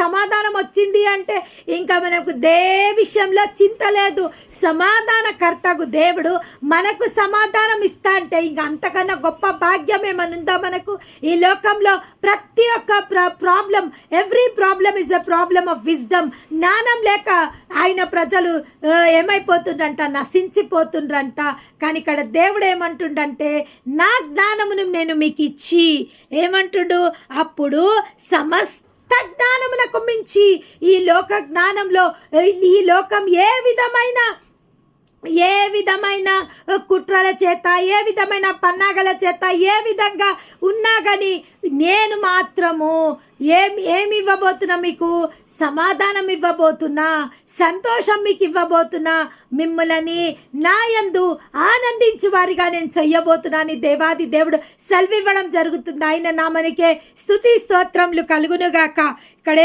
సమాధానం వచ్చింది అంటే ఇంకా మనకు విషయంలో చింత లేదు. సమాధానకర్తకు దేవుడు మనకు సమాధానం ఇస్తా అంటే ఇంకా అంతకన్నా గొప్ప భాగ్యం ఏమనుందా మనకు? ఈ లోకంలో ప్రతి ఒక్క problem, every problem is a problem of wisdom. జ్ఞానం లేక ఆయన ప్రజలు ఏమైపోతుండ్రంట, నశించిపోతుండ్రంట. కానీ ఇక్కడ దేవుడు ఏమంటుండంటే, నా జ్ఞానమును నేను మీకు ఇచ్చి ఏమంటుండు, అప్పుడు సమస్త జ్ఞానమునకు మించి ఈ లోక జ్ఞానంలో ఈ లోకం ఏ విధమైన కుట్రల చేత, ఏ విధమైన పన్నాగల చేత, ఏ విధంగా ఉన్నా కానీ నేను మాత్రము ఏమి ఇవ్వబోతున్నా, మీకు సమాధానం ఇవ్వబోతున్నా, సంతోషం మీకు ఇవ్వబోతున్నా, మిమ్మల్ని నా యందు ఆనందించు వారిగా నేను చెయ్యబోతున్నాను. దేవాది దేవుడు సెలవివ్వడం జరుగుతుంది. ఆయన నామనికే స్తుతి స్తోత్రములు కలుగునుగాక. ఇక్కడ